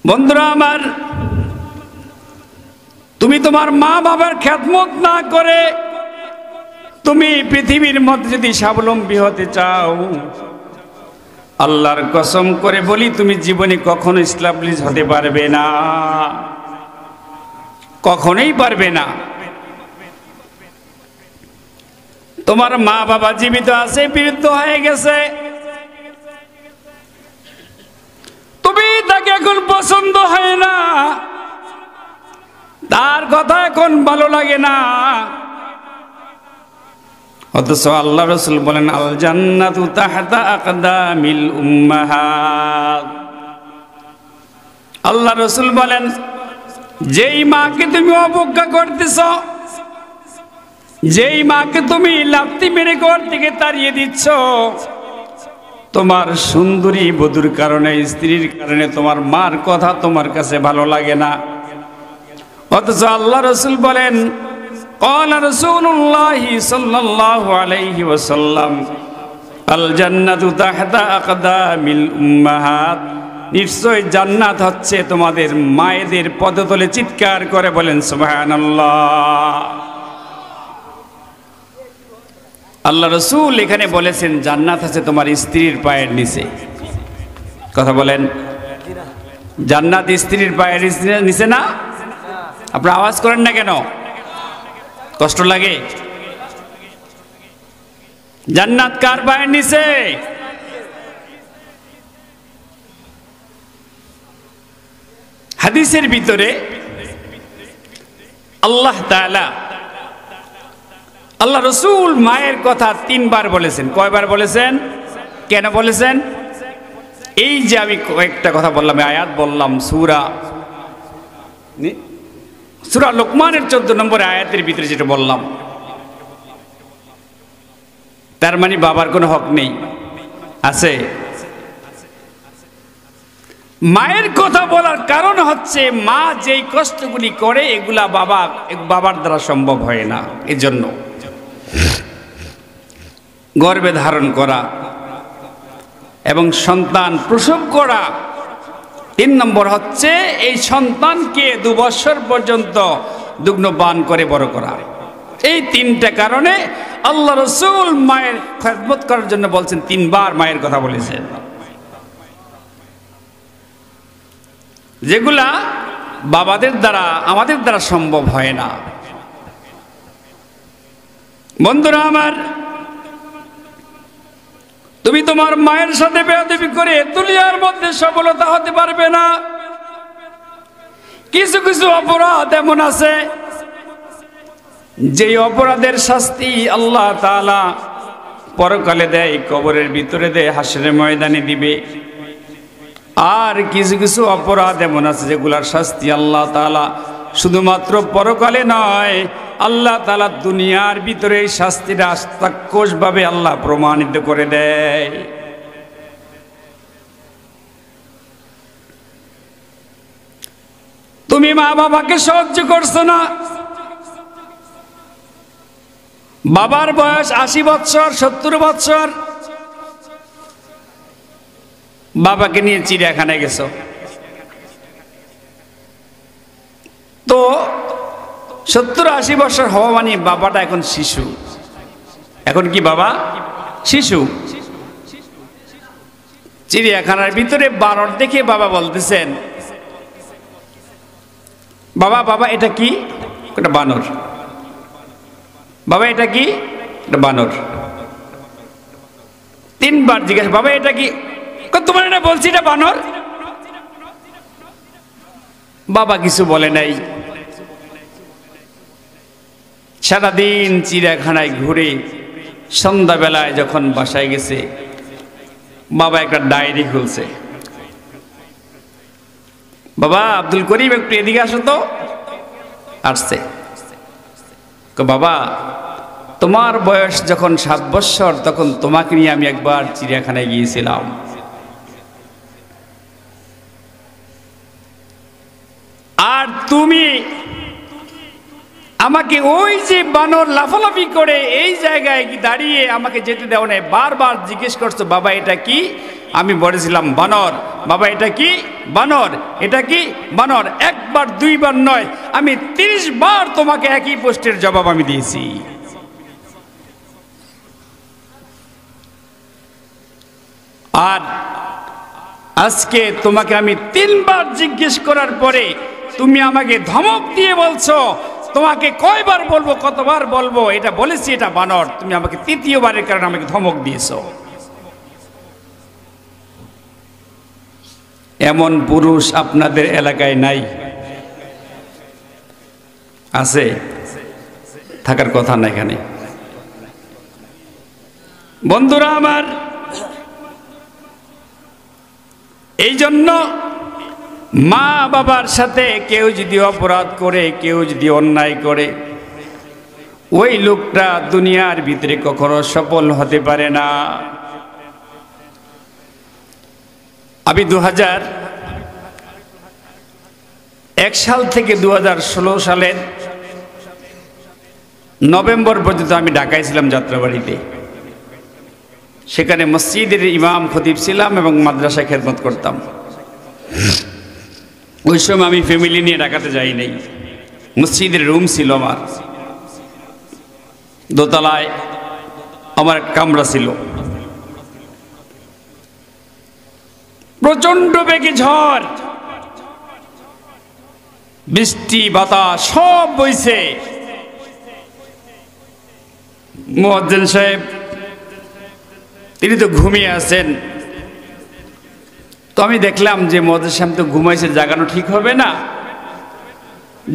বন্ধুরা আমার, তুমি তোমার মা বাবার খেদমত না করে তুমি পৃথিবীর মধ্যে যদি স্বাবলম্বী হতে চাও, আল্লাহর কসম করে বলি তুমি জীবনে কখনো এস্টাবলিশ হতে পারবে না, কখনোই পারবে না। তোমার মা বাবা জীবিত আছে, বৃদ্ধ হয়ে গেছে, তুমি তাকে এখন পছন্দ হয় না, তার কথা এখন ভালো লাগে না, অথচ আল্লাহ রাসূল বলেন আল জান্নাতু তাহতা আকদামিল উম্মাহাত। আল্লাহ রাসূল বলেন, যেই মাকে তুমি অবজ্ঞা করতেছ, যেই মাকে তুমি লাথি মেরে ঘর থেকে তাড়িয়ে দিচ্ছ, তোমার সুন্দরী বধূর কারণে, স্ত্রীর কারণে তোমার মার কথা তোমার কাছে ভালো লাগে না। অথচ আল্লাহ রাসূল বলেন, قال رسول الله صلى الله عليه وسلم الجنة تحت أقدام الأمهات। নিশ্চয় জান্নাত হচ্ছে তোমাদের মায়েদের পদতলে। চিৎকার করে বলেন সুবহানাল্লাহ। আল্লাহ রাসূল এখানে বলেছেন জান্নাত আছে তোমার স্ত্রীর পায়ের নিচে। কথা বলেন, জান্নাত স্ত্রীর পায়ের নিচে না? আপনারা আওয়াজ করেন না কেন? কষ্ট লাগে? জান্নাত কার পায়ের নিচে? হাদিসের ভিতরে আল্লাহ তাআলা, আল্লাহ রাসূল মায়ের কথা 3 বার বলেছেন। কয়বার বলেছেন? কেন বলেছেন? এই যে আমি কয়েকটা কথা বললাম, আয়াত বললাম, সূরা লোকমানের 14 নম্বর আয়াতের ভিতরে যেটা বললাম, তার মানে বাবার কোনো হক নেই? আছে। মায়ের কথা বলার কারণ হচ্ছে মা যেই কষ্টগুলি করে এগুলা বাবার দ্বারা সম্ভব হয় না। এজন্য গর্ভে ধারণ করা এবং সন্তান প্রসব করা, 3 নম্বর হচ্ছে এই সন্তানকে 2 বছর পর্যন্ত দুগ্ধ পান করে বড় করা। এই 3টা কারণে আল্লাহ রাসূল মায়ের খেদমত করার জন্য বলছেন, 3 বার মায়ের কথা বলেছেন, যেগুলা বাবাদের দ্বারা আমাদের দ্বারা সম্ভব হয় না। বন্ধুরা আমার, তুমি তোমার মায়ের সাথে বেয়াদবি করে দুনিয়ার মধ্যে সফলতা হতে পারবে না। কিছু কিছু অপরাধ এমন আছে যে অপরাধের শাস্তি আল্লাহ তাআলা পরকালে দেয়, কবরের ভিতরে দেয়, হাসরের ময়দানে দিবে। আর কিছু কিছু অপরাধ এমন আছে যেগুলার শাস্তি আল্লাহ তাআলা শুধুমাত্র পরকালে নয়, আল্লাহ তাআলা দুনিয়ার ভিতরে এই শাস্তিটা আস্তাক্কোষভাবে আল্লাহ প্রমাণিত করে দেয়। তুমি মা বাবাকে সহ্য করছো না, বাবার বয়স 80 বছর, 70 বছর, বাবাকে নিয়ে চিড়িয়াখানায় গেছো, তো 70-80 বছর হওয়া মানে বাবাটা এখন শিশু। এখন কি বাবা শিশু? চিড়িয়াখানার ভিতরে বানর দেখে বাবা বলতেছেন, বাবা বাবা এটা কি? এটা বানর। বাবা এটা কি? এটা বানর। 3 বার জিজ্ঞাসা, বাবা এটা কি? তোমার এটা বলছি এটা বানর। বাবা কিছু বলে নাই। সারাদিন চিড়িয়াখানায় ঘুরে সন্ধ্যাবেলায় যখন বাসায় গেছে, বাবা একটা ডায়েরি খুলছে। বাবা আব্দুল করিম একটু এদিকে আসো তো। আসছে। বাবা তোমার বয়স যখন 7 বছর তখন তোমাকে নিয়ে আমি একবার চিড়িয়াখানায় গিয়েছিলাম, আর তুমি আমাকে ওই যে বানর লাফালাফি করে এই জায়গায় দাঁড়িয়ে আমাকে যেতে দাও না, বারবার জিজ্ঞেস করছো বাবা এটা কি? আমি বলেছিলাম বানর। বাবা এটা কি? বানর। এটা কি? বানর। একবার দুইবার নয়, আমি 30 বার তোমাকে একই প্রশ্নের জবাব আমি দিয়েছি। আর আজকে তোমাকে আমি 3 বার জিজ্ঞেস করার পরে তুমি আমাকে ধমক দিয়ে বলছো, তোমাকে কয়বার বলবো, কতবার বলবো, এটা বলেছি এটা বানর, তুমি আমাকে 3য়বারের কারণে আমাকে ধমক দিয়েছো। এমন পুরুষ আপনাদের এলাকায় নাই? আছে? থাকার কথা না এখানে। বন্ধুরা আমার, এই জন্য মা বাবার সাথে কেউ যদি অপরাধ করে, কেউ যদি অন্যায় করে, ওই লোকটা দুনিয়ার ভিতরে কখনো সফল হতে পারে না। আমি 2001 সাল থেকে 2016 সালের নভেম্বর পর্যন্ত আমি ঢাকায় ছিলাম, যাত্রাবাড়িতে। সেখানে মসজিদের ইমাম খতিব ছিলাম এবং মাদ্রাসায় খেদমত করতাম। ওই সময় আমি ফ্যামিলি নিয়ে ঢাকাতে যাই নাই। মসজিদের রুম ছিল আমার, দোতলায় আমার কামরা ছিল। প্রচন্ড বেগে ঝড়, বৃষ্টি, বাতাস সব বইছে। মুয়াজ্জিন সাহেব তিনি তো ঘুমিয়ে আছেন। তো আমি দেখলাম যে মুয়াজ্জিন সাহেব তো ঘুমাইছে, জাগানো ঠিক হবে না।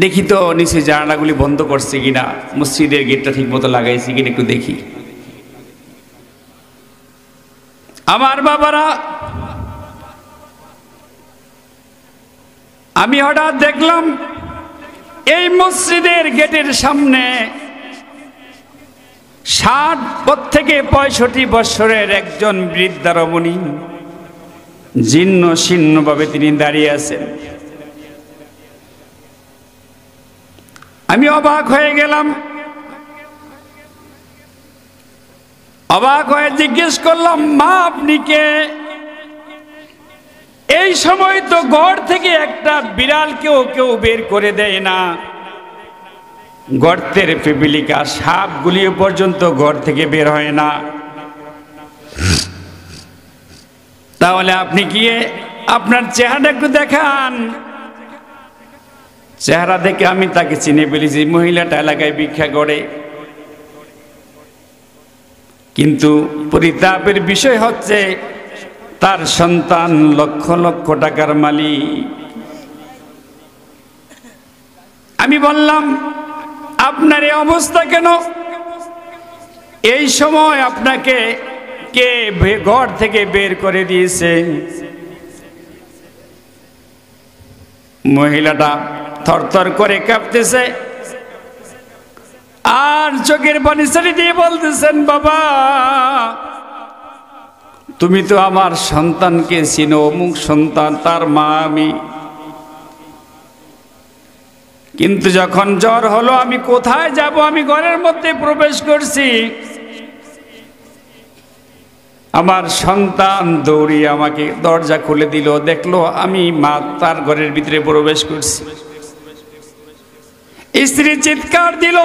দেখি তো নিচে জানালাগুলি বন্ধ করছে কিনা, মসজিদের গেটটা ঠিক মতো লাগাইছি কিনা একটু দেখি। আমার বাবারা, আমি হঠাৎ দেখলাম এই মসজিদের গেটের সামনে 60 থেকে 65 বছরের একজন বৃদ্ধা রমণী জীর্ণ শীর্ণ ভাবে তিনি দাঁড়িয়ে আছেন। আমি অবাক হয়ে গেলাম। অবাক হয়ে জিজ্ঞেস করলাম, মা আপনি কে? এই সময় তো ঘর থেকে একটা বিড়ালকেও কেউ বের করে দেয় না, গর্তের পিপিলিকা সাপগুলিও পর্যন্ত ঘর থেকে বের হয় না, তাহলে আপনি গিয়ে আপনার চেহারা একটু দেখান। চেহারা দেখে আমি তাকে চিনে ফেলেছি, মহিলাটা এলাকায় ভিক্ষা করে। কিন্তু পরিতাপের বিষয় হচ্ছে তার সন্তান লক্ষ লক্ষ টাকার মালিক। আমি বললাম, আপনার এই অবস্থা কেন? এই সময় আপনাকে কে ঘর থেকে বের করে দিয়েছে? মহিলাটা থরথর করে কাঁপতেছে আর চোখের পানি ছেড়ে দিয়ে বলতেছেন, বাবা তুমি তো আমার সন্তানকে চিনো, অমুক সন্তান, তার মা আমি। কিন্তু যখন জ্বর হলো আমি কোথায় যাব? আমি ঘরের মধ্যে প্রবেশ করছি, আমার সন্তান দৌড়িয়ে আমাকে দরজা খুলে দিল, দেখলো আমি মা তার ঘরের ভিতরে প্রবেশ করছি। স্ত্রী চিৎকার দিল,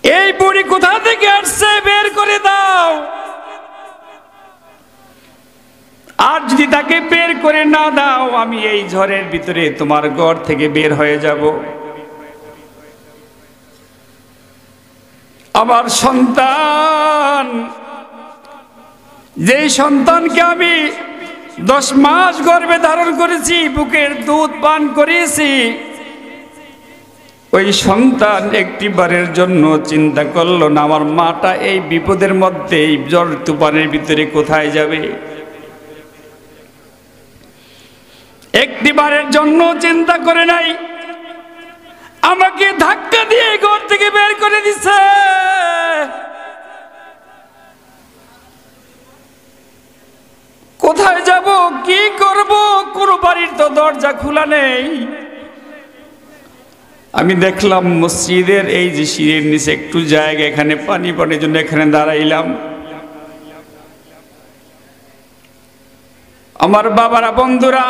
এই বুড়ি কোথা থেকে আসছে, বের করে দাও। আর যদি তাকে বের করে না দাও, আমি এই ঝড়ের ভিতরে তোমার ঘর থেকে বের হয়ে যাব। আমার সন্তান, যেই সন্তানকে আমি 10 মাস গর্ভে ধারণ করেছি, বুকের দুধ পান করিয়েছি, ওই সন্তান একটি বারের জন্য চিন্তা করলো না আমার মাটা এই বিপদের মধ্যে, এই ঝড় তুফানের ভিতরে কোথায় যাবে। একটি বারের জন্য চিন্তা করে নাই, আমাকে ধাক্কা দিয়ে ঘর থেকে বের করে দিছে। কোথায় যাব, কি করব? কোনো বাড়ির তো দরজা খোলা নেই। আমি দেখলাম মসজিদের এই যে সিঁড়ির নিচে একটু জায়গা, এখানে পানি পানির জন্য এখানে দাঁড়াইলাম। আমার বাবারা, বন্ধুরা,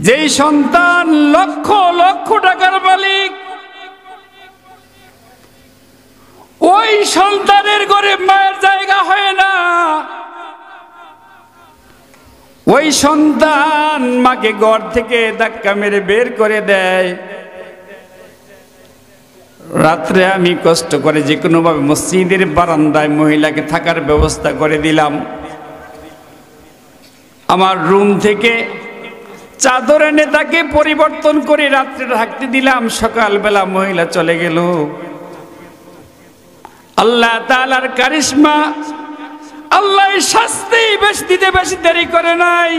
যেই সন্তান লক্ষ লক্ষ টাকার মালিক, ওই সন্তানের ঘরে মায়ের জায়গা হয় না। ওই সন্তান মাকে ঘর থেকে ধাক্কা মেরে বের করে দেয়। রাত্রে আমি কষ্ট করে যে কোনো ভাবে মসজিদের বারান্দায় মহিলাকে থাকার ব্যবস্থা করে দিলাম। আমার রুম থেকে চাদর এনে তাকে পরিবর্তন করে রাত্রে থাকতে দিলাম। সকালবেলা মহিলা চলে গেল। আল্লাহ তাআলার কারিশমা, আল্লাহ শাস্তি দিতে বেশি দেরি করে নাই।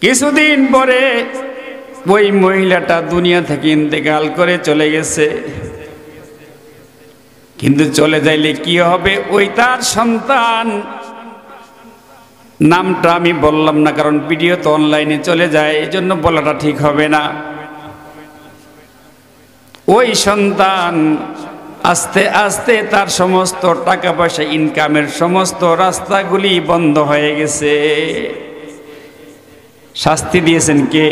কিছুদিন পরে ওই মহিলাটা দুনিয়া থেকে ইন্তেকাল করে চলে গেছে। কিন্তু চলে যাইলে কি হবে? ওই তার সন্তান, নামটা আমি বললাম না, কারণ ভিডিও তো অনলাইনে চলে যায়, এই জন্য বলাটা ঠিক হবে না। ওই সন্তান আস্তে আস্তে তার সমস্ত টাকা পয়সা ইনকামের সমস্ত রাস্তাগুলি বন্ধ হয়ে গেছে। শাস্তি দিয়েছেন কে?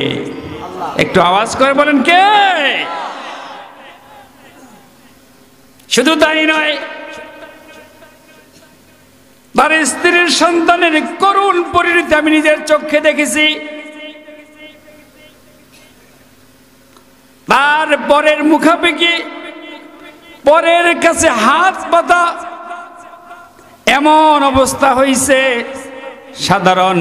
একটু আওয়াজ করে বলেন কে? শুধু তাই নয়, তার স্ত্রীর সন্তানের করুণ পরিণতি আমি নিজের চোখে দেখেছি। তার পরের মুখাপেক্ষি, পরের কাছে হাত পাতা এমন অবস্থা হয়েছে, সাধারণ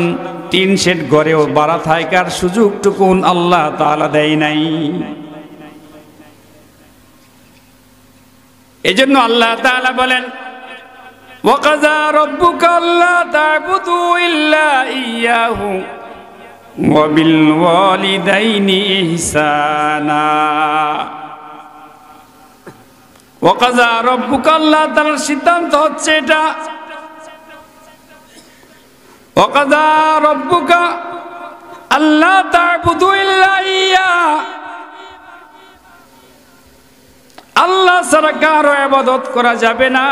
টিন শেড ঘরেও বাড়া থাকার সুযোগটুকুন আল্লাহ তাআলা দেয় নাই। এজন্য আল্লাহ তাআলা বলেন, ওয়াকাযা রাব্বুকা আল্লা তা'বুদু ইল্লা ইয়্যাহু ওয়া বিল ওয়ালিদাইনি ইহসানা। ওয়াকাযা রাব্বুকা, আল্লাহ তাআলার সিদ্ধান্ত হচ্ছে এটা, ওয়াকাযা রাব্বুকা আল্লা তা'বুদু ইল্লা ইয়্যা, আল্লাহ ছাড়া কারো ইবাদত করা যাবে না,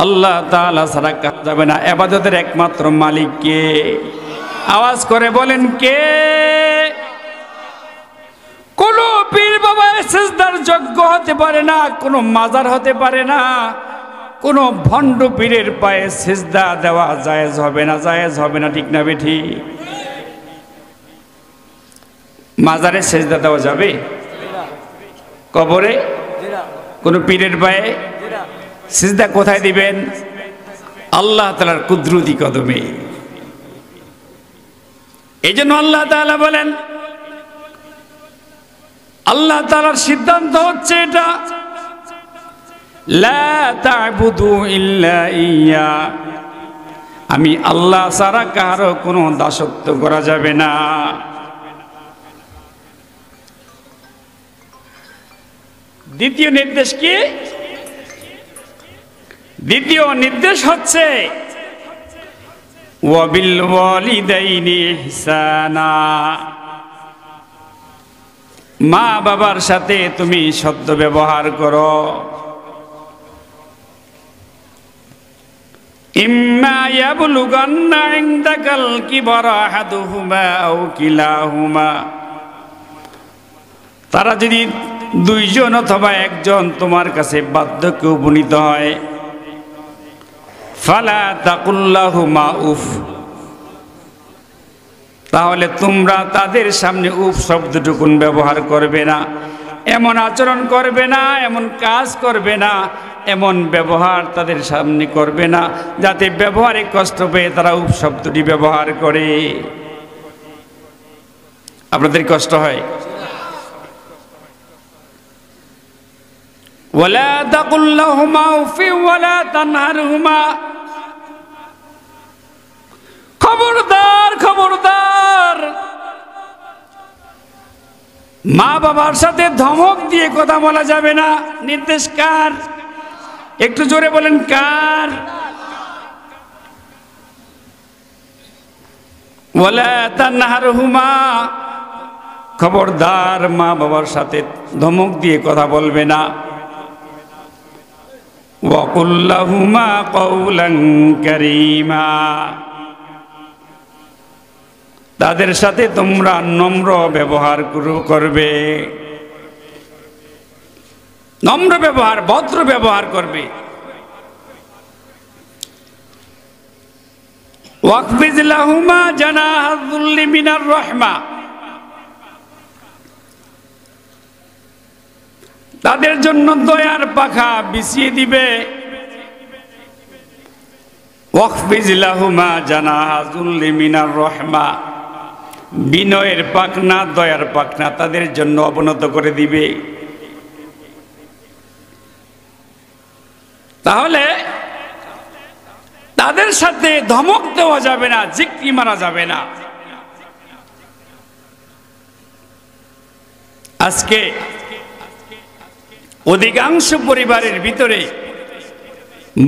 আল্লাহ তাআলা ছাড়া করা যাবে না। ইবাদতের একমাত্র মালিক কে? আওয়াজ করে বলেন কে? কোন পীর বাবা সিজদার যোগ্য হতে পারে না, কোন মাজার হতে পারে না, কোন ভণ্ড পীরের পায়ে সিজদা দেওয়া জায়েজ হবে না, জায়েজ হবে না, ঠিক না বেঠি? মাজারে সিজদা দেওয়া যাবে? কবরে? কোন পীরের পায়ে সিজদা কোথায় দিবেন? আল্লাহ তাআলার কুদরতি কদমে। এই জন্য আল্লাহ তাআলা বলেন, আল্লাহ তাআলার সিদ্ধান্ত হচ্ছে এটা, লা তা'বুদু ইল্লা ইয়্যা, আমি আল্লাহ ছাড়া কারো কোনো দাসত্ব করা যাবে না। দ্বিতীয় নির্দেশ কি? দ্বিতীয় নির্দেশ হচ্ছে ওয়া বিল ওয়ালিদাইনি ইহসানা, মা বাবার সাথে তুমি সদ্য ব্যবহার করো। ইম্মা ইয়াবলুগান্না ইনদাকাল কিবারা আহাদুহুমা আও কিলাহুমা, তারা যদি দুইজন অথবা একজন তোমার কাছে বার্ধক্যে উপনীত হয়, ফালা তাকুল্লাহুমা উফ, তাহলে তোমরা তাদের সামনে উফ শব্দটুকুন ব্যবহার করবে না, এমন আচরণ করবে না, এমন কাজ করবে না, এমন ব্যবহার তাদের সামনে করবে না যাতে ব্যবহারে কষ্ট পেয়ে তারা উফ শব্দটি ব্যবহার করে। আপনাদের কষ্ট হয়? ওয়ালা তাকুল্লাহুমা উফি ওয়ালা তানহারহুমা, খবরদার খবরদার, মা বাবার সাথে ধমক দিয়ে কথা বলা যাবে না। নির্দেশ কার? একটু জোরে বলেন কার? ওয়ালা তানহারহুমা, খবরদার মা বাবার সাথে ধমক দিয়ে কথা বলবে না। ওয়াকুল লাহুমা কওলান কারীমা, তাদের সাথে তোমরা নম্র ব্যবহার করবে, নম্র ব্যবহার, ভদ্র ব্যবহার করবে। ওয়াকফিজ লাহুমা জানাহায যুল্লি মিনার রাহমা, তাদের জন্য দয়ার পাখা বিছিয়ে দিবে। ওয়াকফিজ লাহুমা জানাহায যুল্লি মিনার রাহমা, বিনয়ের পাখনা, দয়ার পাখনা তাদের জন্য অবনত করে দিবে। তাহলে তাদের সাথে ধমক দেওয়া যাবে না, জিকরি মারা যাবে না। আজকে অধিকাংশ পরিবারের ভিতরে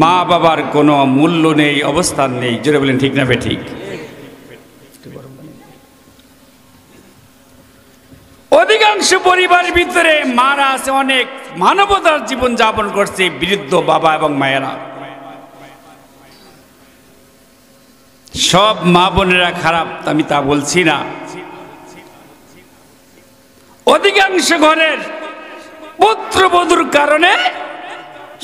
মা বাবার কোনো মূল্য নেই, অবস্থান নেই। জোরে বলেন ঠিক না বেঠিক? অধিকাংশ পরিবারের ভিতরে মারা আছে, অনেক মানবতার জীবন যাপন করছে বৃদ্ধ বাবা এবং মায়েরা। সব মা বোনেরা খারাপ আমি তা বলছি না। অধিকাংশ ঘরের পুত্রবধূর কারণে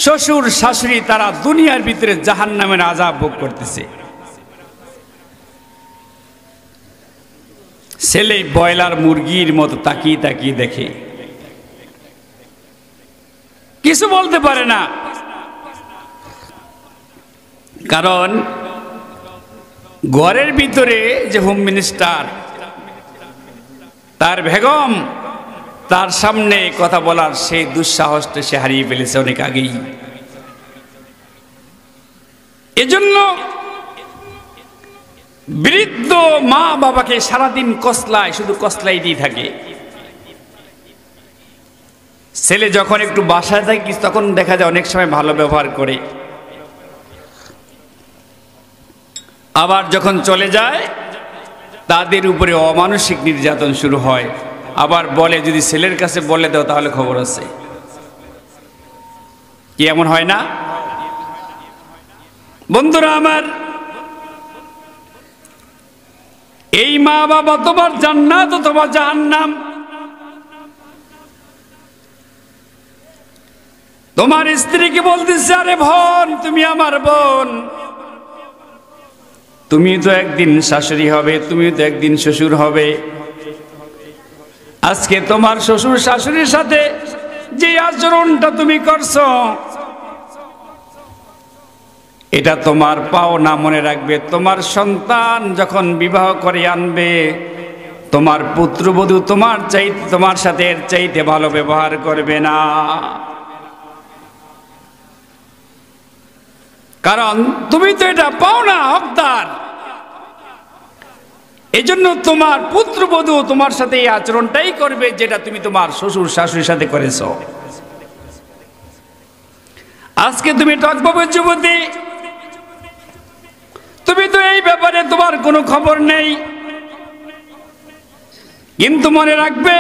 শ্বশুর শাশুড়ি তারা দুনিয়ার ভিতরে জাহান্নামের আযাব ভোগ করতেছে। ছেলে ব্রয়লার মুরগির মতো তাকিয়ে তাকিয়ে দেখে, কিছু বলতে পারে না, কারণ ঘরের ভিতরে যে হোম মিনিস্টার, তার বেগম, তার সামনে কথা বলার সেই দুঃসাহসটা সে হারিয়ে ফেলেছে অনেক আগেই। এজন্য বৃদ্ধ মা বাবাকে সারাদিন কসলায়, শুধু কসলাই দিয়ে থাকে। ছেলে যখন একটু বাসায় থাকে তখন দেখা যায় অনেক সময় ভালো ব্যবহার করে, আবার যখন চলে যায় তাদের উপরে অমানসিক নির্যাতন শুরু হয়। আবার বলে যদি ছেলের কাছে বলে দাও তাহলে খবর আছে। কি এমন হয় না বন্ধুরা আমার? এই মা বাবা তোমার জান্নাত অথবা জাহান্নাম। তোমার স্ত্রীকে বলতেছে, আরে বোন, তুমি আমার বোন, তুমি তো একদিন শাশুড়ি হবে, তুমি তো একদিন শ্বশুর হবে। আজকে তোমার শ্বশুর শাশুড়ির সাথে যে আচরণটা তুমি করছো, এটা তোমার পাওনা। মনে রাখবে, তোমার সন্তান যখন বিবাহ করে আনবে, তোমার পুত্রবধূ তোমার সাথে এর চাইতে ভালো ব্যবহার করবে না। কারণ তুমি তো এটা পাওনা, হকদার। এই জন্য তোমার পুত্রবধূ তোমার সাথে এই আচরণটাই করবে যেটা তুমি তোমার শ্বশুর শাশুড়ির সাথে করেছ। আজকে তুমি টকববে যুবতী, তুমি তো এই ব্যাপারে তোমার কোনো খবর নেই, কিন্তু মনে রাখবে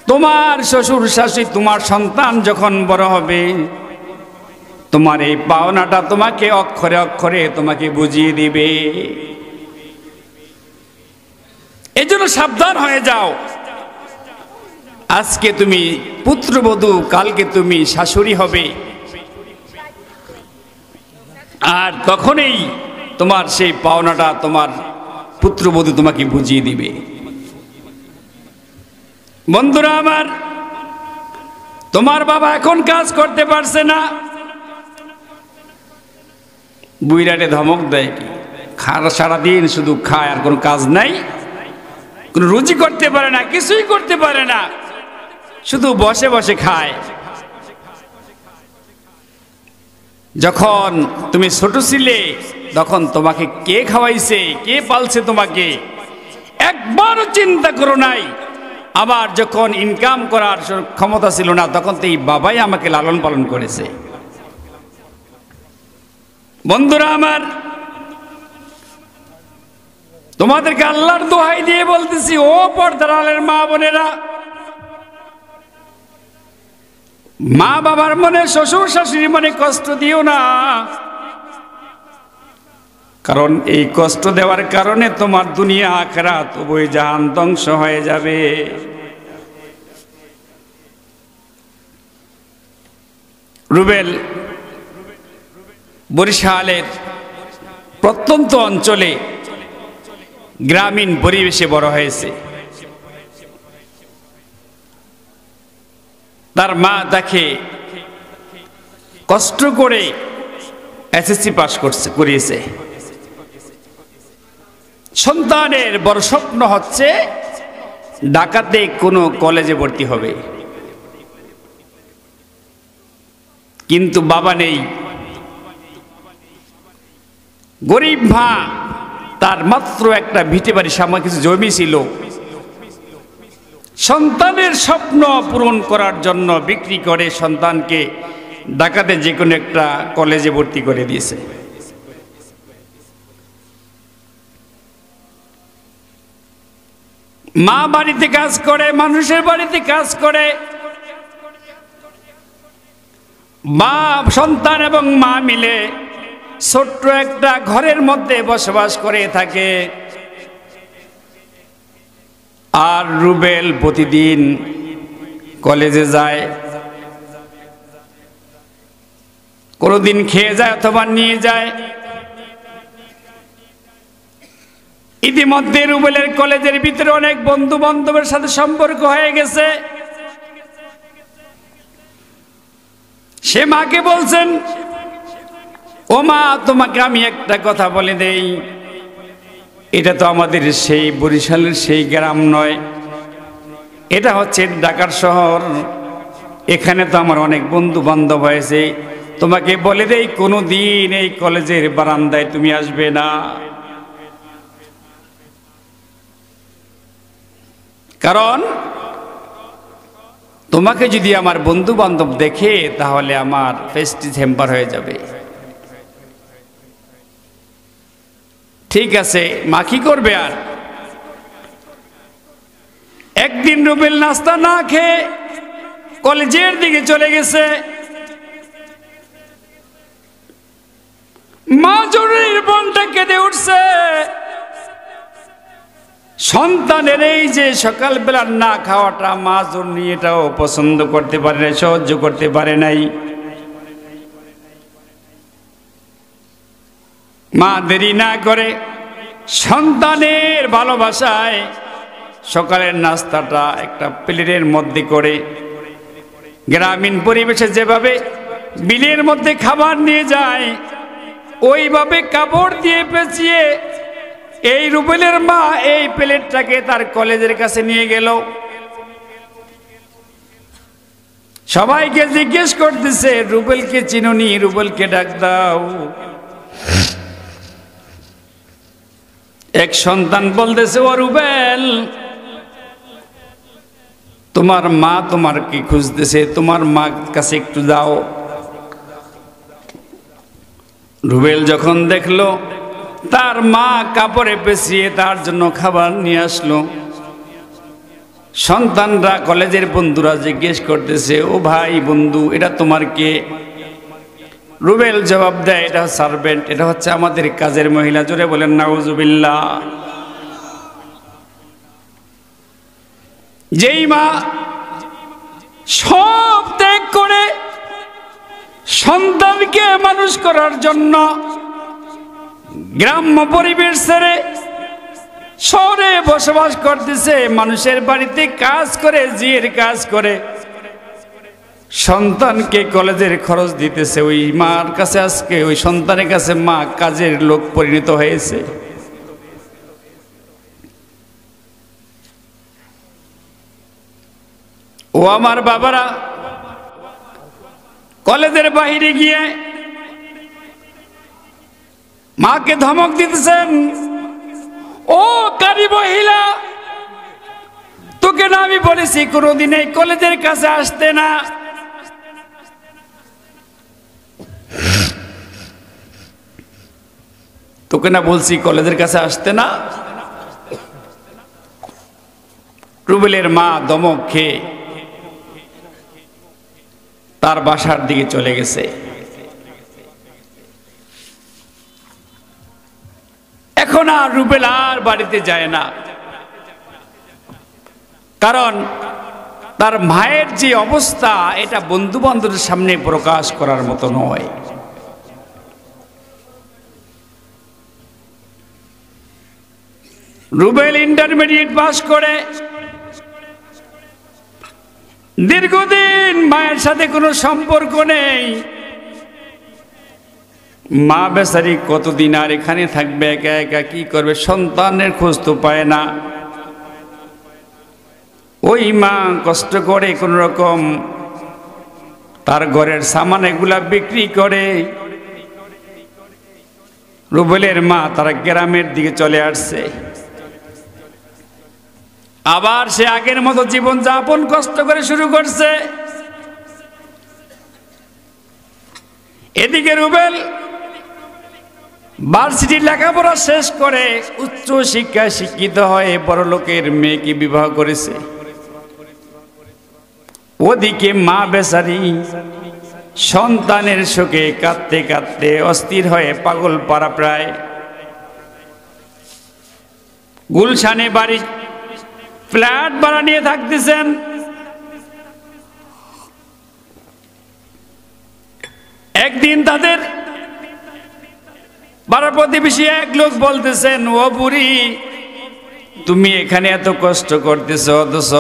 তোমার শ্বশুর শাশুড়ি, তোমার সন্তান যখন বড় হবে, তোমার এই পাওনাটা তোমাকে অক্ষরে অক্ষরে তোমাকে বুঝিয়ে দিবে। এই জন্য সাবধান হয়ে যাও। আজকে তুমি পুত্রবধূ, কালকে তুমি শাশুড়ি হবে, আর তখনই তোমার সেই পাওনাটা তোমার পুত্রবধূ তোমাকে বুঝিয়ে দিবে। বন্ধুরা আমার, তোমার বাবা এখন কাজ করতে পারছে না, বুইরাটে ধমক দেয়, কি সারাদিন শুধু খায়, আর কোনো কাজ নাই, কোনো রুজি করতে পারে না, কিছুই করতে পারে না, শুধু বসে বসে খায়। যখন তুমি ছোট ছিলে তখন তোমাকে কে খাওয়াইছে, কে পালছে তোমাকে, একবারও চিন্তা করো নাই। আবার যখন ইনকাম করার ক্ষমতা ছিল না, তখন তো এই বাবাই আমাকে লালন পালন করেছে। বন্ধুরা আমার, তোমাদেরকে আল্লাহর দোহাই দিয়ে বলতেছি, ও পর্দার আলের মা বোনেরা, মা বাবার মনে, শ্বশুর শাশুড়ির মনে কষ্ট দিও না, কারণ এই কষ্ট দেওয়ার কারণে তোমার দুনিয়া আখিরাত উভয় জাহান ধ্বংস হয়ে যাবে। রুবেল বরিশালের প্রত্যন্ত অঞ্চলে গ্রামীণ পরিবেশে বড় হয়েছে। তার মা তাকে কষ্ট করে এসএসসি পাস করিয়েছে। সন্তানের বড় স্বপ্ন হচ্ছে ঢাকাতে কোনো কলেজে ভর্তি হবে, কিন্তু বাবা নেই, গরিব মা। তার মাত্র একটা ভিটে বাড়ি, সামনে কিছু জমি ছিল, সন্তানের স্বপ্ন পূরণ করার জন্য বিক্রি করে সন্তানকে ঢাকাতে যে কোনো একটা কলেজে ভর্তি করে দিয়েছে। মা বাড়িতে কাজ করে, মানুষের বাড়িতে কাজ করে, মা সন্তান এবং মা মিলে ছোট্ট একটা ঘরের মধ্যে বসবাস করে থাকে। আর রুবেল প্রতিদিন কলেজে যায়, কোনোদিন খেয়ে যায় অথবা নিয়ে যায়। ইতিমধ্যে রুবেলের কলেজের ভিতরে অনেক বন্ধু বান্ধবের সাথে সম্পর্ক হয়ে গেছে। সে মাকে বলছেন, ও মা, তোমাকে আমি একটা কথা বলে দেই, এটা তো আমাদের সেই বরিশালের সেই গ্রাম নয়, এটা হচ্ছে ঢাকার শহর, এখানে তো আমার অনেক বন্ধু বান্ধব হয়েছে, তোমাকে বলে দেই কোনো দিন এই কলেজের বারান্দায় তুমি আসবে না, কারণ তোমাকে যদি আমার বন্ধু বান্ধব দেখে তাহলে আমার প্রেস্টিজ হ্যাম্পার হয়ে যাবে। ঠিক আছে, মা কি করবে আর। একদিন রুবেল নাস্তা না খেয়ে কলেজের দিকে চলে গেছে। মা জরুরির বোনটা কেঁদে উঠছে। সন্তানের এই যে সকালবেলা না খাওয়াটা মা জরুরি এটাও পছন্দ করতে পারে নাই, সহ্য করতে পারে নাই। মা দেরি না করে সন্তানের ভালোবাসায় সকালের নাস্তাটা একটা প্লেটের মধ্যে করে, গ্রামীণ পরিবেশে যেভাবে বিলের মধ্যে খাবার নিয়ে যায় ওইভাবে কাপড় দিয়ে পেঁচিয়ে এই রুবেলের মা এই প্লেটটাকে তার কলেজের কাছে নিয়ে গেল। সবাইকে জিজ্ঞেস করতেছে, রুবেলকে চিনুনি, রুবেলকে ডাক দাও। এক সন্তান বলতেছে, ও রুবেল, তোমার মা তোমার কি খুঁজতেছে, তোমার মা কাছে একটু যাও। রুবেল যখন দেখলো তার মা কাপড়ে পেঁচিয়ে তার জন্য খাবার নিয়ে আসলো, সন্তানরা কলেজের বন্ধুরা জিজ্ঞেস করতেছে, ও ভাই বন্ধু, এটা তোমার কে? রুবেল জবাব দেয়, এটা সার্ভেন্ট, এটা হচ্ছে আমাদের কাজের মহিলা। জোরে বলেন নাউজুবিল্লাহ। যেই মা সব ত্যাগ করে সন্তানকে মানুষ করার জন্য গ্রাম্য পরিবেশ ছেড়ে শহরে বসবাস করতেছে, মানুষের বাড়িতে কাজ করে, জিয়ের কাজ করে সন্তানকে কলেজের খরচ দিতেছে, ওই মার কাছে আজকে ওই সন্তানের কাছে মা কাজের লোক পরিণত হয়েছে। ও আমার বাবারা, কলেজের বাহিরে গিয়ে মাকে ধমক দিতেছেন, ও কারি মহিলা, তোকে না আমি বলেছি কোনোদিন এই কলেজের কাছে আসতে না। তোকে না বলছি কলেজের কাছে আসতে না। রুবেলের মা ধমক খেয়ে তার বাসার দিকে চলে গেছে। এখন আর রুবেল আর বাড়িতে যায় না, কারণ তার মায়ের যে অবস্থা এটা বন্ধু বান্ধবের সামনে প্রকাশ করার মতো নয়। রুবেল ইন্টারমিডিয়েট পাস করে দীর্ঘদিন মায়ের সাথে কোনো সম্পর্ক নেই। মা বেচারি কতদিন আর এখানে থাকবে, একা একা কি করবে, সন্তানের খোঁজ তো পায় না। ওই মা কষ্ট করে কোন রকম তার ঘরের সামান এগুলা বিক্রি করে রুবেলের মা তারা গ্রামের দিকে চলে আসছে। আবার সে আগের মতো জীবন যাপন কষ্ট করে শুরু করছে। এদিকে রুবেল ভার্সিটির লেখাপড়া শেষ করে উচ্চ শিক্ষায় শিক্ষিত হয়ে বড় লোকের মেয়েকে বিবাহ করেছে। ওদিকে মা বেচারি সন্তানের শোকে কাঁদতে কাঁদতে অস্থির হয়ে পাগল পাড়া প্রায়। গুলশানে বাড়ি ফ্ল্যাট ভাড়া নিয়ে থাকতেছেন। একদিন তাদের পাড়া প্রতিবেশী এক লোক বলতেছেন, ও বুড়ি তুমি এখানে এত কষ্ট করতেছ, অথচ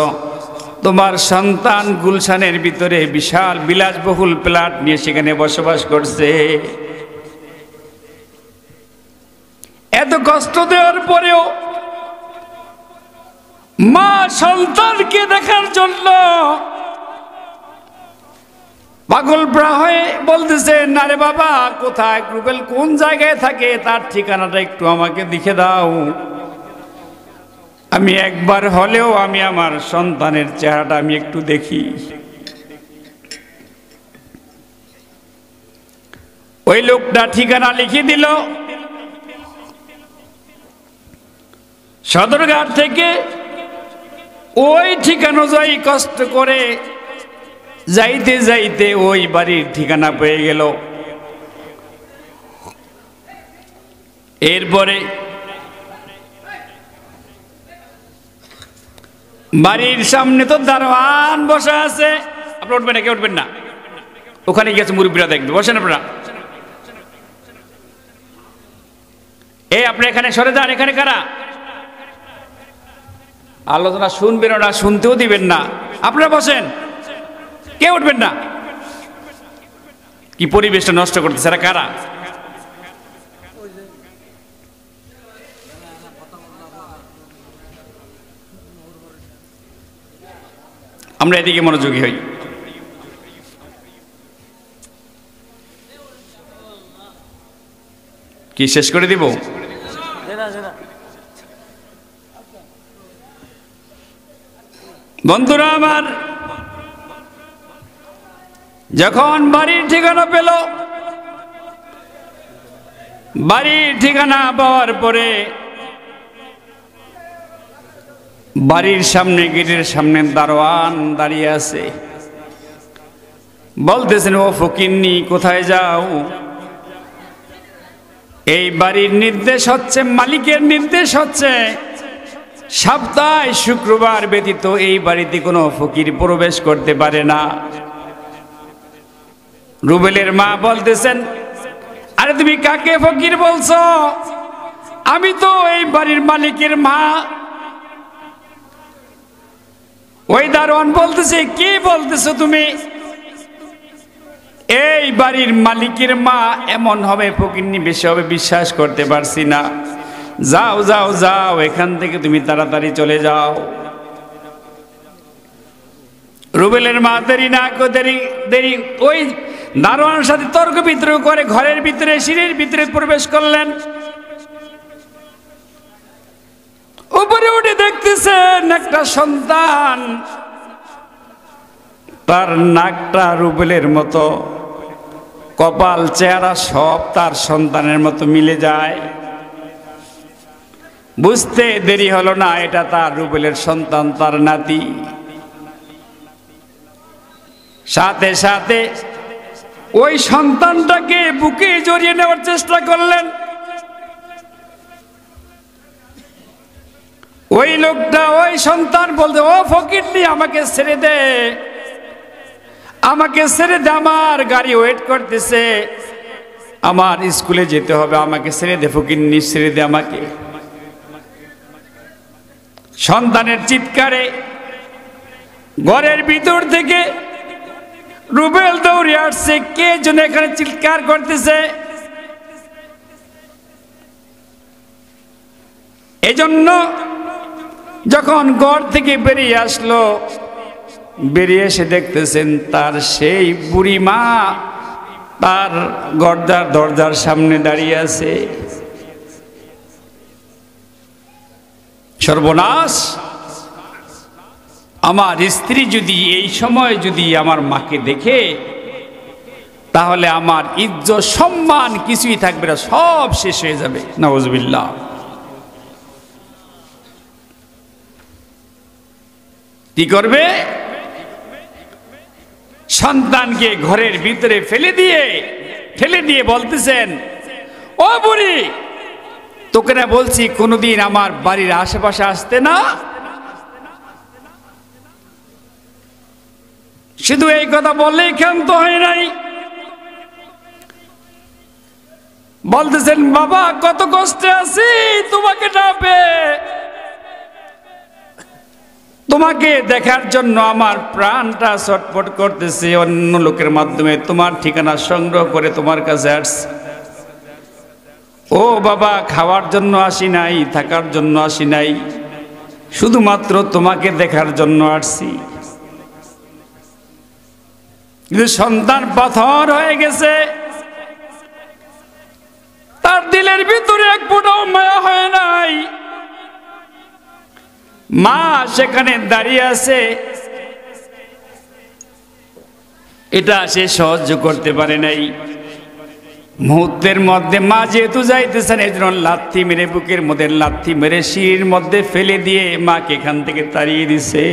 তোমার সন্তান গুলশানের ভিতরে বিশাল বিলাসবহুল ফ্ল্যাট নিয়ে সেখানে বসবাস করছে। এত কষ্ট দেওয়ার পরেও মা সন্তানকে দেখার জন্য পাগল প্রায় হয়ে বলতেছেন, আরে বাবা কোথায় রুবেল কোন জায়গায় থাকে, তার ঠিকানাটা একটু আমাকে দেখে দাও, আমি একবার হলেও আমি আমার সন্তানের চেহারাটা আমি একটু দেখি। ওই লোকটা ঠিকানা লিখে দিল। সদরঘাট থেকে ওই ঠিকানা অনুযায়ী কষ্ট করে যাইতে যাইতে ওই বাড়ির ঠিকানা পেয়ে গেল। এরপরে বাড়ির সামনে তো দারোয়ান বসা আছে। আপনি উঠবেন না, কে উঠবেন না, ওখানে গেছে মুরব্বীরা দেখবে, বসেন আপনারা। আপনি এখানে সরে যান, এখানে কারা আলোচনা শুনবেন না, শুনতেও দিবেন না, আপনারা বসেন, কে উঠবেন না। কি পরিবেশটা নষ্ট করতেছে এরা কারা? আমরা এদিকে মনোযোগী হই। কি শেষ করে দিব? বন্ধুরা আমার, যখন বাড়ির ঠিকানা পেল, বাড়ির ঠিকানা পাওয়ার পরে বাড়ির সামনে গেটের সামনে দারোয়ান দাঁড়িয়ে আছে। বলতেছেন, ও ফকিন্নি কোথায় যাও? এই বাড়ির নির্দেশ হচ্ছে, মালিকের নির্দেশ হচ্ছে, সপ্তাহে শুক্রবার ব্যতীত এই বাড়িতে কোনো ফকির প্রবেশ করতে পারে না। রুবেলের মা বলতেছেন, আরে তুমি কাকে ফকির বলছো? আমি তো এই বাড়ির মালিকের মা। ওই দারোয়ান বলতেছে, কি বলতেছো তুমি? এই বাড়ির মালিকের মা এমন হবে ফকিন্নি বেশি হবে বিশ্বাস করতে পারছি না। যাও যাও যাও, এখান থেকে তুমি তাড়াতাড়ি চলে যাও। রুবেলের মা দেরি না দেরি দেরি ওই দারোয়ানের সাথে তর্ক বিতর্ক করে ঘরের ভিতরে সিঁড়ির ভিতরে প্রবেশ করলেন। উপরে উঠে দেখতেছেন একটা সন্তান, তার নাকটা রুবেলের মতো, কপাল চেহারা সব তার সন্তানের মতো মিলে যায়। বুঝতে দেরি হলো না, এটা তার রুবেলের সন্তান, তার নাতি। সাথে সাথে ওই সন্তানটাকে বুকে জড়িয়ে নেওয়ার চেষ্টা করলেন। ওই লোকটা, ওই সন্তান বলতে, ও ফকিরনি, আমাকে ছেড়ে দে, আমাকে ছেড়ে দে, আমার গাড়ি ওয়েট করতেছে, আমার স্কুলে যেতে হবে, আমাকে ছেড়ে দে ফকিরনি, ছেড়ে দে আমাকে। সন্তানের চিৎকারে ঘরের ভিতর থেকে রুবেল দৌড়ে আসছে, কে যেন এখানে চিৎকার করতেছে। এজন্য যখন ঘর থেকে বেরিয়ে আসলো, বেরিয়ে এসে দেখতেছেন তার সেই বুড়ি মা তার দরজার সামনে দাঁড়িয়ে আছে। সর্বনাশ! আমার স্ত্রী যদি এই সময় যদি আমার মাকে দেখে, তাহলে আমার ইজ্জত সম্মান কিছুই থাকবে না, সব শেষ হয়ে যাবে। নাউজুবিল্লাহ। কি করবে? সন্তানকে ঘরের ভিতরে ফেলে দিয়ে বলতেছেন, ও বুড়ি, তোকে না বলছি কোনোদিন আমার বাড়ির আশেপাশে আসতে না? শুধু এই কথা বললেই ক্ষান্ত হয় নাই, বলতেছেন, বাবা কত কষ্টে আছি তোমাকে না পেয়ে, তোমাকে দেখার জন্য আমার প্রাণটা ছটফট করতেছে, অন্য লোকের মাধ্যমে তোমার ঠিকানা সংগ্রহ করে তোমার কাছে আসছি। ও বাবা, খাওয়ার জন্য আসি নাই, থাকার জন্য আসি নাই, শুধুমাত্র তোমাকে দেখার জন্য আসছি। কিন্তু সন্তান পাথর হয়ে গেছে, তার দিলের ভিতরে এক ফোঁটাও মায়া হয় নাই। মা সেখানে দাঁড়িয়ে আছে, এটা সে সহ্য করতে পারে নাই। মুহূর্তের মধ্যে মা যেহেতু যাইতেছেন, এই জন্য লাথি মেরে, বুকের মধ্যে লাথি মেরে সিঁড়ির মধ্যে ফেলে দিয়ে মাকে এখান থেকে তাড়িয়ে দিছে।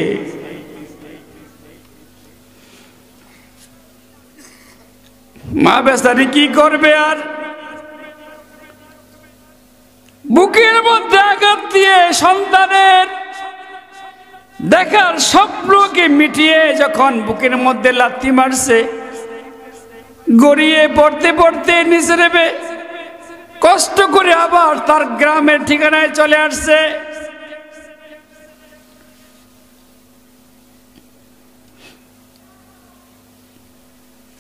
মা বেচারি কি করবে আর? বুকের মধ্যে আঘাত দিয়ে সন্তানের দেখার স্বপ্নকে মিটিয়ে যখন বুকের মধ্যে লাথি মারছে, গড়িয়ে পড়তে পড়তে নিচে নেবে কষ্ট করে আবার তার গ্রামের ঠিকানায় চলে আসছে।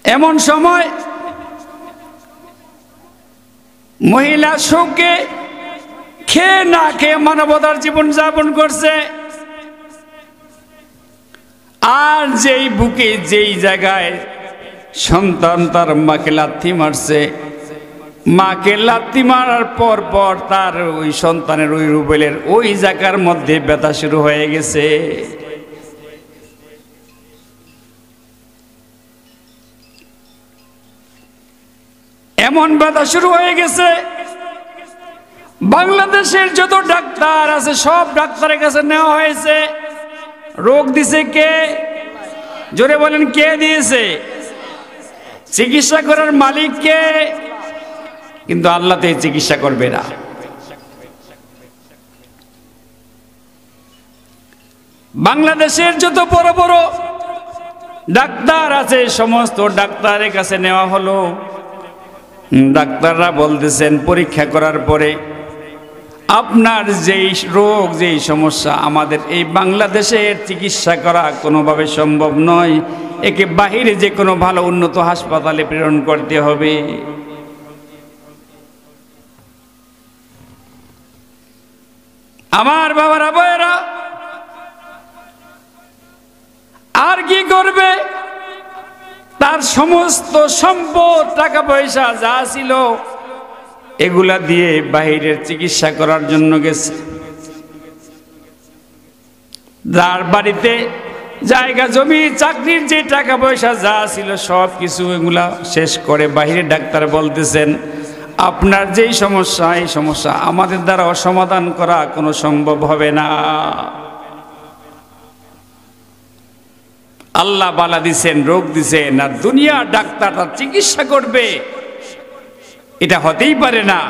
এমন সময় মহিলা শোকে খেয়ে না খেয়ে মানবতার জীবন যাপন করছে। আর যেই বুকে, যেই জায়গায় সন্তান তার মাকে লাথি মারছে, মাকে লাথি মারার পর তার ওই সন্তানের, ওই রুবেলের ওই জায়গার মধ্যে ব্যথা শুরু হয়ে গেছে। এমন ব্যথা শুরু হয়ে গেছে, বাংলাদেশের যত ডাক্তার আছে সব ডাক্তারের কাছে নেওয়া হয়েছে। রোগ দিছে কে? জোরে বলেন, কে দিয়েছে? চিকিৎসা করার মালিক কে? কিন্তু আল্লাহ তো চিকিৎসা করবে না। বাংলাদেশের যত বড় বড় ডাক্তার আছে সমস্ত ডাক্তারের কাছে নেওয়া হলো। ডাক্তাররা বলতেছেন পরীক্ষা করার পরে আপনার যেই রোগ, যেই সমস্যা, আমাদের এই বাংলাদেশের চিকিৎসা করা কোনোভাবে সম্ভব নয়, একে বাহিরে যে কোনো ভালো উন্নত হাসপাতালে প্রেরণ করতে হবে। আমার বাবারা, বয়েরা, আর কি করবে? তার সমস্ত সম্পদ, টাকা পয়সা যা ছিল এগুলা দিয়ে বাহিরের চিকিৎসা করার জন্য গেছে। যার বাড়িতে জায়গা জমি, চাকরির যে টাকা পয়সা যা ছিল সব কিছু এগুলা শেষ করে বাহিরে ডাক্তার বলতেছেন, আপনার যেই সমস্যা, এই সমস্যা আমাদের দ্বারা সমাধান করা কোনো সম্ভব হবে না। আল্লাহ বালা দিছেন, রোগ দিছেন, আর দুনিয়ার ডাক্তাররা চিকিৎসা করবে, এটা হতেই পারে না।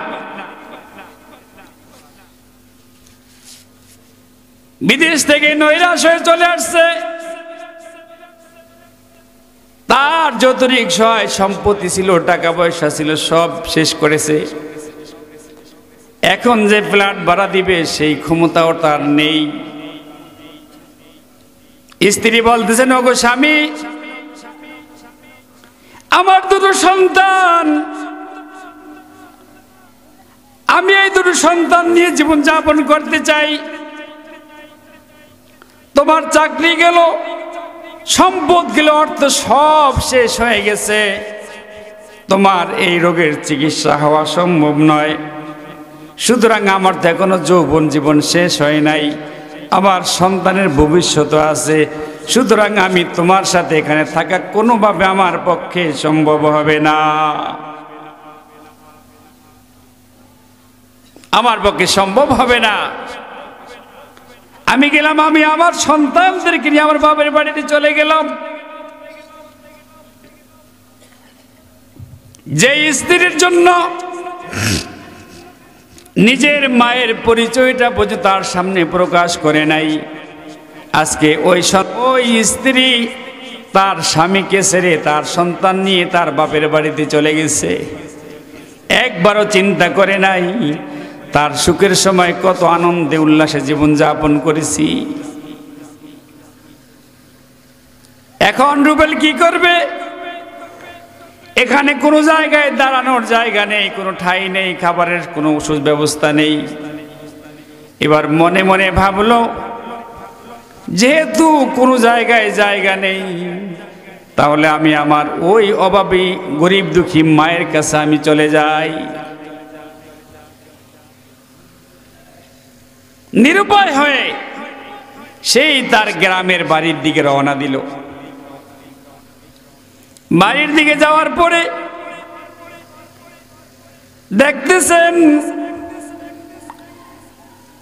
বিদেশ থেকে নৈরাশ হয়ে চলে আসছে, তার যতটুক সহায় সম্পত্তি ছিল, টাকা পয়সা ছিল, সব শেষ করেছে। এখন যে ফ্ল্যাট ভাড়া দিবে সেই ক্ষমতাও তার নেই। স্ত্রী বলতেছেন, ওগো স্বামী, আমার দুটো সন্তান, আমি এই দুটো সন্তান নিয়ে জীবন যাপন করতে চাই। তোমার চাকরি গেল, সম্পদ গেল, অর্থ সব শেষ হয়ে গেছে, তোমার এই রোগের চিকিৎসা হওয়া সম্ভব নয়। সুতরাং আমার তো এখনো যৌবন জীবন শেষ হয় নাই, আমার সন্তানের ভবিষ্যৎ আছে। সুতরাং আমি তোমার সাথে এখানে থাকা কোনোভাবে আমার পক্ষে সম্ভব হবে না, আমার পক্ষে সম্ভব হবে না। আমি গেলাম, আমি আমার সন্তানদেরকে নিয়ে আমার বাবার বাড়িতে চলে গেলাম। যে স্ত্রীর জন্য নিজের মায়ের পরিচয়টা বুঝে তার সামনে প্রকাশ করে নাই, আজকে ওই স্ত্রী তার স্বামীকে ছেড়ে তার সন্তান নিয়ে তার বাপের বাড়িতে চলে গেছে। একবারও চিন্তা করে নাই তার সুখের সময় কত আনন্দে উল্লাসে জীবন যাপন করেছি। এখন রুবেল কি করবে? এখানে কোনো জায়গায় দাঁড়ানোর জায়গা নেই, কোনো ঠাঁই নেই, খাবারের কোনো সুব্যবস্থা নেই। এবার মনে মনে ভাবলো, যেহেতু কোনো জায়গায় জায়গা নেই, তাহলে আমি আমার ওই অভাবী গরিব দুঃখী মায়ের কাছে আমি চলে যাই। নিরুপায় হয়ে সেই তার গ্রামের বাড়ির দিকে রওনা দিল। বাড়ির দিকে যাওয়ার পরে দেখতেছেন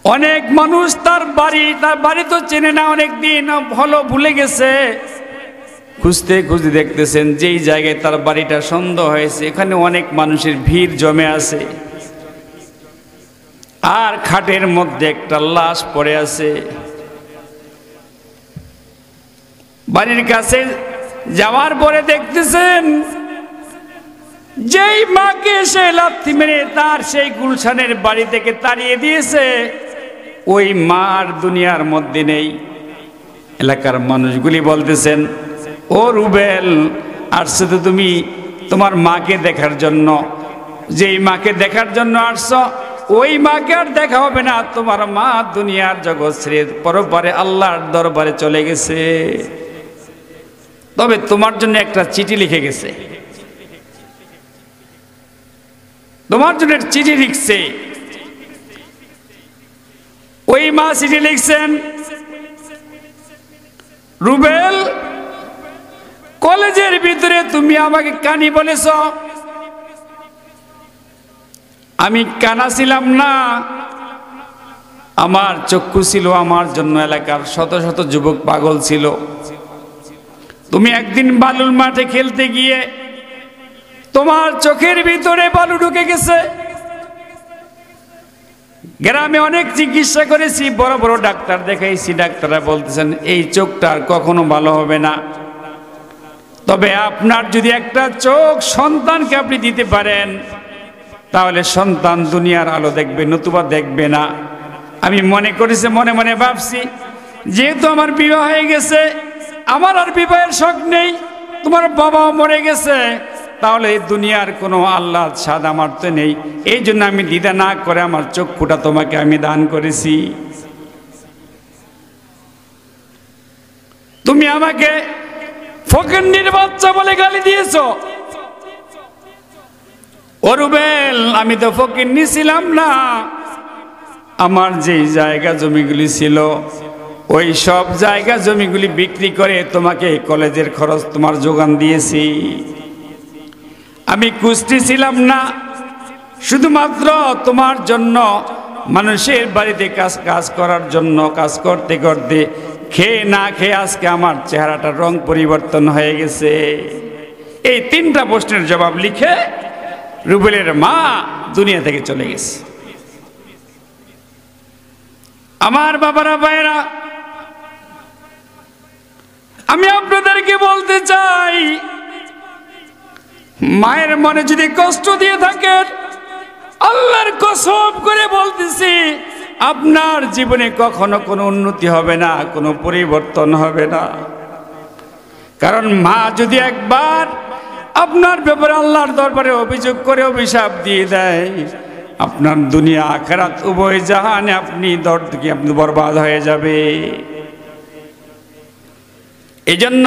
অনেক মানুষ তার বাড়ি তো চেনে না, অনেক দিন হলো ভুলে গেছে। খুঁজতে খুঁজতে দেখতেছেন যেই জায়গায় তার বাড়িটা সন্দেহ হয়েছে, এখানে অনেক মানুষের ভিড় জমে আছে, আর খাটের মধ্যে একটা লাশ পড়ে আছে। বাড়ির কাছে যাওয়ার পরে দেখতেছেন যেই মাকে সে লাথি মেরে তার সেই গুলশানের বাড়ি থেকে তাড়িয়ে দিয়েছে, ওই মার দুনিয়ার মধ্যে নেই। এলাকার মানুষগুলি বলতেছেন, ও রুবেল, আসছো তো তুমি তোমার মাকে দেখার জন্য, যেই মাকে দেখার জন্য আসছো ওই মাকে আর দেখা হবে না, তোমার মা দুনিয়ার জগৎ ছেড়ে পরপারে আল্লাহর দরবারে চলে গেছে। তবে তোমার জন্য একটা চিঠি লিখে গেছে, তোমার জন্য চিঠি লিখছে। ওই মা চিঠি লিখছেন, রুবেল, কলেজের ভিতরে তুমি আমাকে কানি বলেছ, আমি কানা ছিলাম না, আমার চক্ষু ছিল, আমার জন্য এলাকার শত শত যুবক পাগল ছিল। তুমি একদিন বালুর মাঠে খেলতে গিয়ে তোমার চোখের ভিতরে বালু ঢুকে গেছে। গ্রামে অনেক চিকিৎসা করেছি, বড় বড় ডাক্তার দেখাইছি, ডাক্তাররা বলতেছেন এই চোখটা আর কখনো ভালো হবে না। তবে আপনার যদি একটা চোখ সন্তানকে আপনি দিতে পারেন, তাহলে সন্তান দুনিয়ার আলো দেখবে, নতুবা দেখবে না। আমি মনে করেছি, মনে মনে ভাবছি, যেহেতু আমার বিবাহ হয়ে গেছে, আমার আর বিবাহের শখ নেই, তোমার বাবাও মরে গেছে, তাহলে এই দুনিয়ার কোনো আল্লাহর স্বাদ আমার তো নেই। এই জন্য আমি দ্বিধা না করে আমার চক্ষুটা তোমাকে আমি দান করেছি। তুমি আমাকে ফকিন্নির বাচ্চা বলে গালি দিয়েছো। ও রুবেল, আমি তো ফকিন্নি ছিলাম না, আমার যে জায়গা জমিগুলি ছিল ওই সব জায়গা জমিগুলি বিক্রি করে তোমাকে কলেজের খরচ তোমার যোগান দিয়েছি। আমি কুষ্টি ছিলাম না, শুধুমাত্র তোমার জন্য মানুষের বাড়িতে কাজ করার জন্য, কাজ করতে করতে খেয়ে না খেয়ে আজকে আমার চেহারাটার রং পরিবর্তন হয়ে গেছে। এই 3টা প্রশ্নের জবাব লিখে রুবেলের মা দুনিয়া থেকে চলে গেছে। আমার বাবারা ভাইরা, আমি আপনাদেরকে বলতে চাই, মায়ের মনে যদি কষ্ট দিয়ে থাকেন, আল্লাহর কসম করে বলতেছি আপনার জীবনে কখনো কোনো উন্নতি হবে না, কোনো পরিবর্তন হবে না। কারণ মা যদি একবার আপনার ব্যাপারে আল্লাহর দরবারে অভিযোগ করে অভিশাপ দিয়ে দেয়, আপনার দুনিয়া আখিরাত উভয় জাহানে আপনি বরবাদ হয়ে যাবে। এজন্য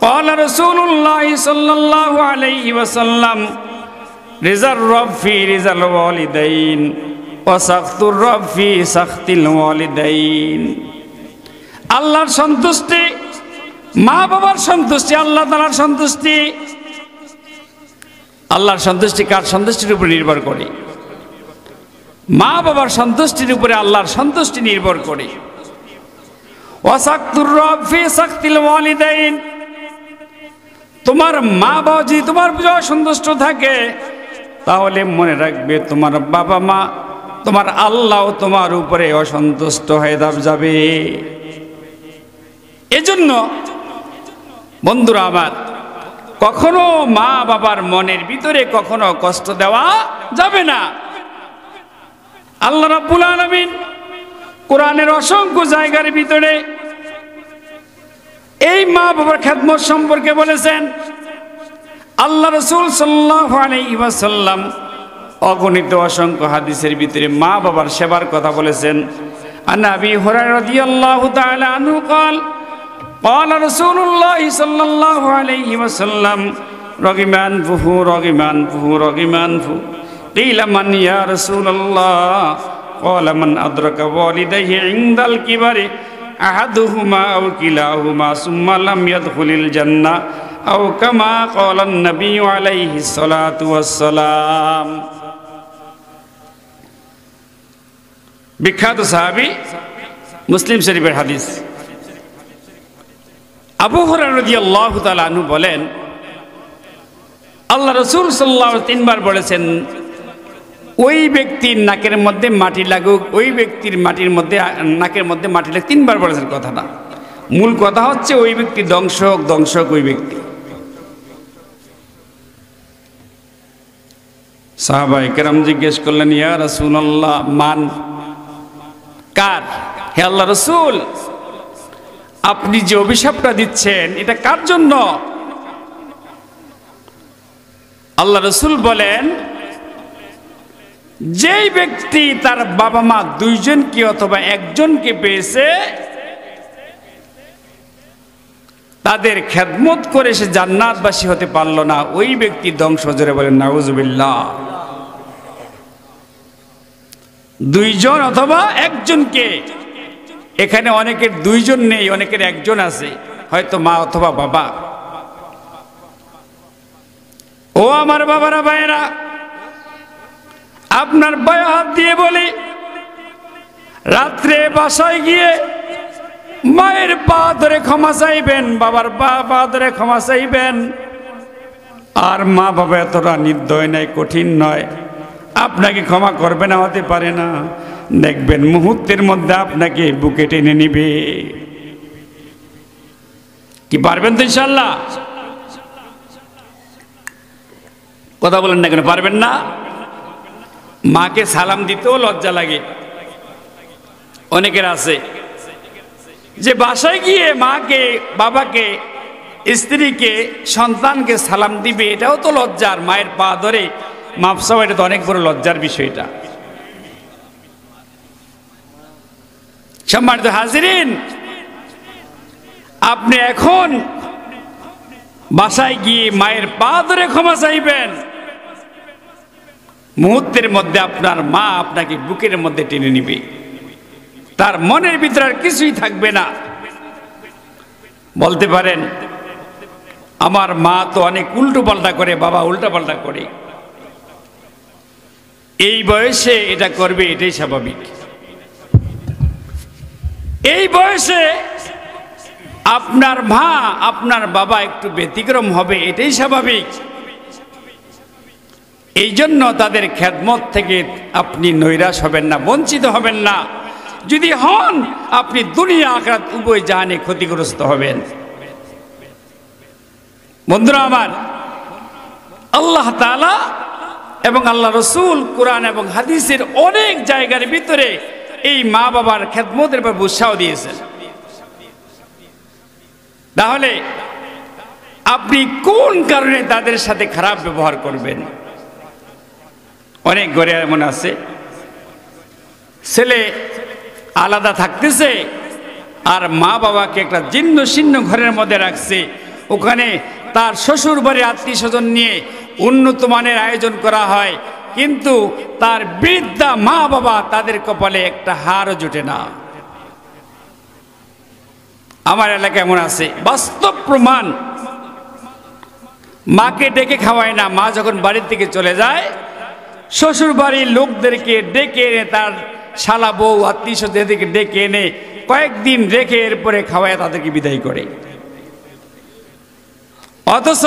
قال رسول الله صلى الله عليه وسلم رضا الرب في رضا الوالدين وسخط الرب في سخط الوالدين। আল্লাহর সন্তুষ্টি, মা বাবার সন্তুষ্টি, আল্লাহ তাআলার সন্তুষ্টি। আল্লাহর সন্তুষ্টি কার সন্তুষ্টির উপর নির্ভর করে? মা বাবার সন্তুষ্টির উপরে আল্লাহর সন্তুষ্টি নির্ভর করে। ওয়াসাক্তুর রব ফি সাকতিল ওয়ালিদাইন, তোমার মা বাবা যদি তোমার উপরে অসন্তুষ্ট থাকে তাহলে মনে রাখবে তোমার বাবা মা, তোমার আল্লাহ তোমার উপরে অসন্তুষ্ট হয়ে যাবে। এজন্য বন্ধুরা আমার, কখনো মা বাবার মনের ভিতরে কখনো কষ্ট দেওয়া যাবে না। আল্লাহ রাব্বুল আলামিন কোরআনের অসংখ্য জায়গার ভিতরে এই মা বাবার খেদমত সম্পর্কে বলেছেন। আল্লাহ রাসূল সাল্লাল্লাহু আলাইহি ওয়াসাল্লাম অগণিত অসংখ্য হাদিসের ভিতরে মা বাবার সেবার কথা বলেছেন। আন আবি হুরায়রা রাদিয়াল্লাহু তাআলা আনহু قال قال رسول الله صلى الله عليه وسلم رغم أنفه رغم أنفه رغم أنفه قيل من يا رسول الله قال من أدرك والديه عند الكبر أحدهما أو كلاهما ثم لم يدخل الجنة أو كما قال النبي عليه الصلاة والسلام। বিখ্যাত সাহাবী, মুসলিম শরীফের হাদিস। আবু হুরায়রা রাদিয়াল্লাহু তাআলা আনহু বলেন, আল্লাহ রাসূল সাল্লাল্লাহু আলাইহি 3 বার বলেছেন, ওই ব্যক্তির নাকের মধ্যে মাটি লাগুক, ওই ব্যক্তির নাকের মধ্যে মাটি লাগুক, 3 বার বলেছেন কথাটা। মূল কথা হচ্ছে ওই ব্যক্তি ধ্বংস হোক, ধ্বংস হোক ওই ব্যক্তি। সাহাবায়ে কেরাম জিজ্ঞেস করলেন, ইয়া রাসূলুল্লাহ, মান কার? হে আল্লাহ রাসূল, আপনি যে অভিশাপটা দিচ্ছেন এটা কার জন্য? আল্লাহ রাসূল বলেন, যেই ব্যক্তি তার বাবা মা 2 জনকে অথবা 1 জনকে পেয়েছে, তাদের খেদমত করে সে জান্নাতবাসী হতে পারল না, ওই ব্যক্তি ধ্বংস। জোরে বলেন নাউজুবিল্লাহ। 2 জন অথবা 1 জনকে, এখানে অনেকের 2 জন নেই, অনেকের 1 জন আছে, হয়তো মা অথবা বাবা। ও আমার বাবারা ভাইয়েরা, আপনার পায়ে হাত দিয়ে বলি, রাত্রে বাসায় গিয়ে মায়ের পা ধরে ক্ষমা চাইবেন, বাবার পা ধরে ক্ষমা চাইবেন। আর মা বাবা এতটা নির্দয় নয়, কঠিন নয়, আপনাকে ক্ষমা করবে না, হতে পারে না। দেখবেন মুহূর্তের মধ্যে আপনাকে বুকে টেনে নিবে। কি পারবেন তো ইনশাআল্লাহ? কথা বলেন না কেন? পারবেন না? মাকে সালাম দিতেও লজ্জা লাগে। অনেকের আছে যে বাসায় গিয়ে মাকে, বাবাকে, স্ত্রীকে, সন্তানকে সালাম দিবে, এটাও তো লজ্জার। মায়ের পা ধরে মাপ চাওয়া, এটা তো অনেক বড় লজ্জার বিষয়টা। সম্মানিত হাজিরিন, আপনি এখন বাসায় গিয়ে মায়ের পা ধরে ক্ষমা চাইবেন, মুহূর্তের মধ্যে আপনার মা আপনাকে বুকের মধ্যে টেনে নিবে, তার মনের ভিতরে আর কিছুই থাকবে না। বলতে পারেন, আমার মা তো অনেক উল্টো পাল্টা করে, বাবা উল্টা পাল্টা করে, এই বয়সে এটা করবে, এটাই স্বাভাবিক। এই বয়সে আপনার মা আপনার বাবা একটু ব্যতিক্রম হবে, এটাই স্বাভাবিক। এই জন্য তাদের খেদমত থেকে আপনি নৈরাশ হবেন না, বঞ্চিত হবেন না। যদি হন, আপনি দুনিয়া আখিরাত উভয় জাহানে ক্ষতিগ্রস্ত হবেন। বন্ধুরা আমার, আল্লাহ তাআলা এবং আল্লাহ রসুল কোরআন এবং হাদিসের অনেক জায়গার ভিতরে এই মা বাবার খেদমতের উপর উৎসাহ দিয়েছেন। তাহলে আপনি কোন কারণে তাদের সাথে খারাপ ব্যবহার করবেন? অনেক ঘরে এমন আছে, ছেলে আলাদা থাকতেছে আর মা বাবাকে একটা জীর্ণ শীর্ণ ঘরের মধ্যে রাখছে। ওখানে তার শ্বশুর বাড়ির আত্মীয় স্বজন নিয়ে উন্নত মানের আয়োজন করা হয়, কিন্তু তার বৃদ্ধা মা বাবা তাদের কপালে একটা হাড়ও জুটে না। আমার এলাকায় এমন আছে, বাস্তব প্রমাণ। মাকে ডেকে খাওয়ায় না, মা যখন বাড়ির থেকে চলে যায় শ্বশুর বাড়ির লোকদেরকে ডেকে এনে, তার শালা বউ আত্মীয় স্বজনদেরকে ডেকে এনে কয়েকদিন রেখে এরপরে খাওয়ায় তাদেরকে বিদায় করে। অথচ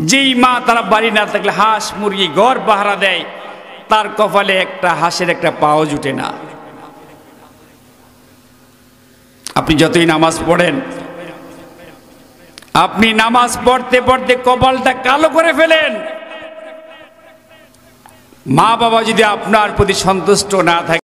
যেই মা তারা বাড়ি না থাকলে হাঁস মুরগি ঘর পাহারা দেয়, তার কপালে একটা হাঁসের একটা পাও জুটে না। আপনি যতই নামাজ পড়েন, আপনি নামাজ পড়তে পড়তে কপালটা কালো করে ফেলেন, মা বাবা যদি আপনার প্রতি সন্তুষ্ট না থাকে